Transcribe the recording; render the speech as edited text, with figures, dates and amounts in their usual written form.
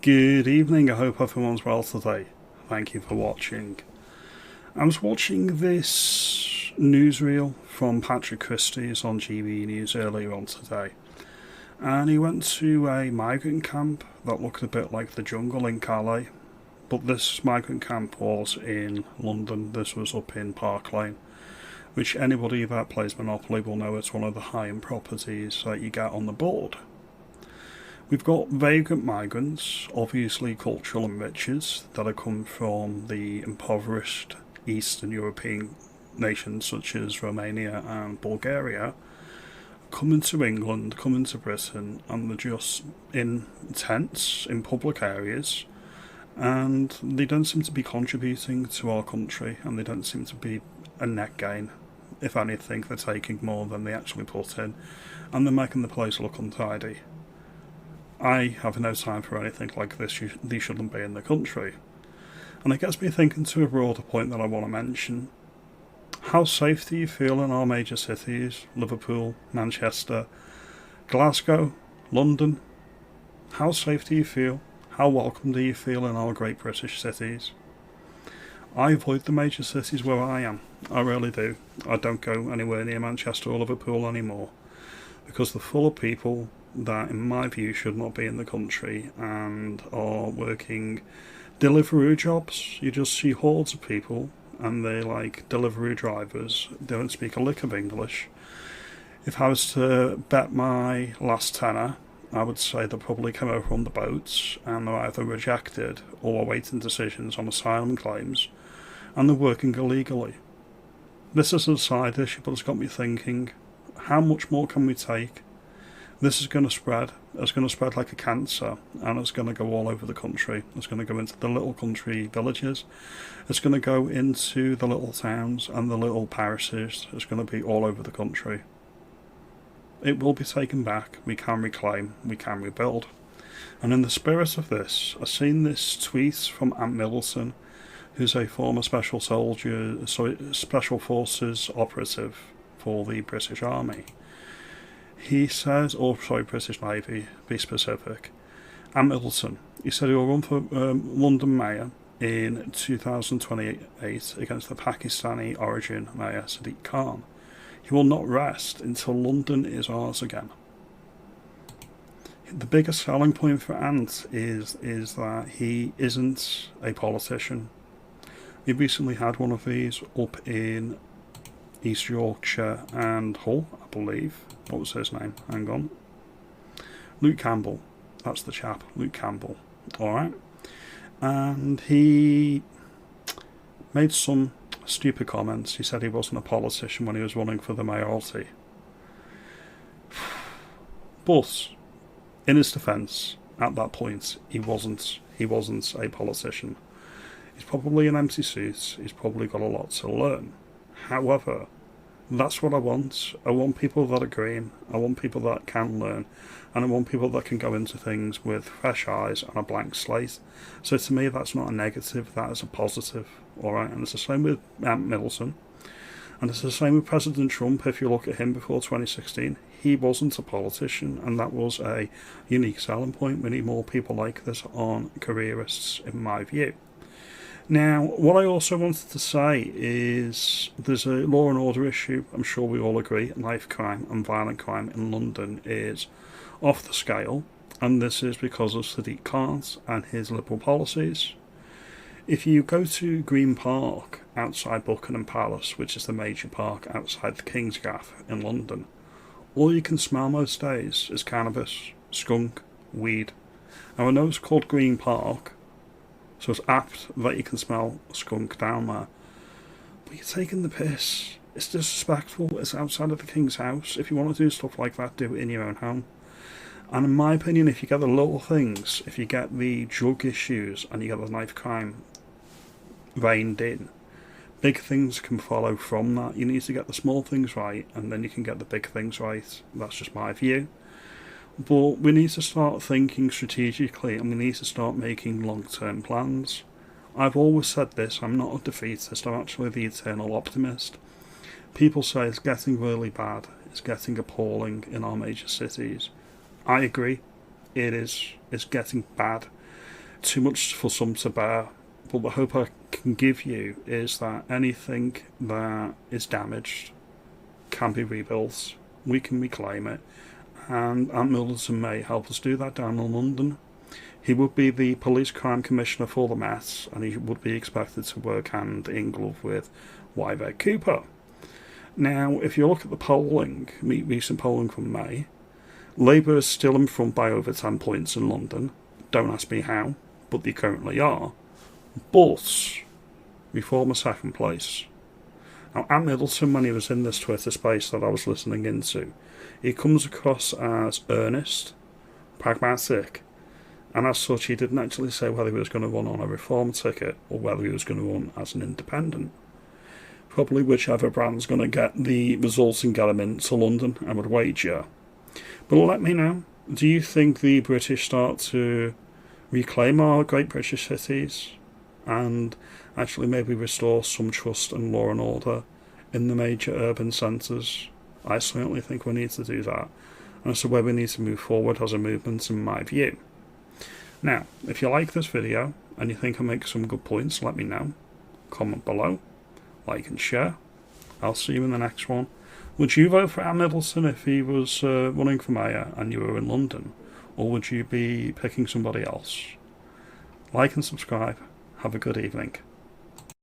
Good evening, I hope everyone's well today. Thank you for watching. I was watching this newsreel from Patrick Christie's on GB News earlier on today, and he went to a migrant camp that looked a bit like the jungle in Calais, but this migrant camp was in London. This was up in Park Lane, which anybody that plays Monopoly will know it's one of the high-end properties that you get on the board. We've got vagrant migrants, obviously cultural enrichers, that have come from the impoverished Eastern European nations such as Romania and Bulgaria, coming to England, coming to Britain, and they're just in tents in public areas, and they don't seem to be contributing to our country, and they don't seem to be a net gain. If anything, they're taking more than they actually put in, and they're making the place look untidy. I have no time for anything like this. These shouldn't be in the country. And it gets me thinking to a broader point that I want to mention. How safe do you feel in our major cities? Liverpool, Manchester, Glasgow, London? How safe do you feel? How welcome do you feel in our great British cities? I avoid the major cities where I am. I really do. I don't go anywhere near Manchester or Liverpool anymore, because they're full of people that, in my view, should not be in the country and are working delivery jobs. You just see hordes of people, and they're like delivery drivers. They don't speak a lick of English. If I was to bet my last tenner, I would say they probably come over on the boats, and they're either rejected or are waiting decisions on asylum claims, and they're working illegally. This is a side issue, but it's got me thinking, how much more can we take? This is going to spread. It's going to spread like a cancer, and it's going to go all over the country. It's going to go into the little country villages. It's going to go into the little towns and the little parishes. It's going to be all over the country. It will be taken back. We can reclaim. We can rebuild. And in the spirit of this, I've seen this tweet from Ant Middleton, who's a former special forces operative for the British Army. He says, British Navy, be specific. Ant Middleton, he said he will run for London Mayor in 2028 against the Pakistani origin Mayor Sadiq Khan. He will not rest until London is ours again. The biggest selling point for Ant is that he isn't a politician. We recently had one of these up in East Yorkshire and Hull, I believe. What was his name? Hang on. Luke Campbell. That's the chap, Luke Campbell. Alright. And he made some stupid comments. He said he wasn't a politician when he was running for the mayoralty. But, in his defence, at that point, he wasn't a politician. He's probably an empty suit. He's probably got a lot to learn. However, that's what I want. I want people that are green. I want people that can learn. And I want people that can go into things with fresh eyes and a blank slate. So to me, that's not a negative, that is a positive. Alright, and it's the same with Ant Middleton. And it's the same with President Trump. If you look at him before 2016, he wasn't a politician, and that was a unique selling point. We need more people like this on careerists, in my view. Now, what I also wanted to say is there's a law and order issue. I'm sure we all agree knife crime and violent crime in London is off the scale, and this is because of Sadiq Khan and his liberal policies. If you go to Green Park outside Buckingham Palace, which is the major park outside the King's Gaff in London, all you can smell most days is cannabis, skunk, weed. Now I know it's called Green Park, so it's apt that you can smell skunk down there. But you're taking the piss. It's disrespectful. It's outside of the King's house. If you want to do stuff like that, do it in your own home. And in my opinion, if you get the little things, if you get the drug issues and you get the knife crime reined in, big things can follow from that. You need to get the small things right, and then you can get the big things right. That's just my view. But we need to start thinking strategically, and we need to start making long-term plans. I've always said this, I'm not a defeatist, I'm actually the eternal optimist. People say it's getting really bad, it's getting appalling in our major cities. I agree, it is. It's getting bad. too much for some to bear. But the hope I can give you is that anything that is damaged can be rebuilt. We can reclaim it, and Ant Middleton may help us do that down in London. He would be the police crime commissioner for the Met, and he would be expected to work hand in glove with Wyvett Cooper. Now, if you look at the polling, recent polling from May, Labour is still in front by over 10 points in London. Don't ask me how, but they currently are. But Reform are second place. Now, Ant Middleton, when he was in this Twitter space that I was listening into, he comes across as earnest, pragmatic, and as such he didn't actually say whether he was going to run on a Reform ticket or whether he was going to run as an independent. Probably whichever brand's going to get the results and get him into London, I would wager. But let me know, do you think the British start to reclaim our great British cities and actually maybe restore some trust and law and order in the major urban centres? I certainly think we need to do that, and it's the way we need to move forward as a movement in my view. Now, if you like this video and you think I make some good points, let me know. Comment below, like and share. I'll see you in the next one. Would you vote for Ant Middleton if he was running for mayor and you were in London? Or would you be picking somebody else? Like and subscribe. Have a good evening.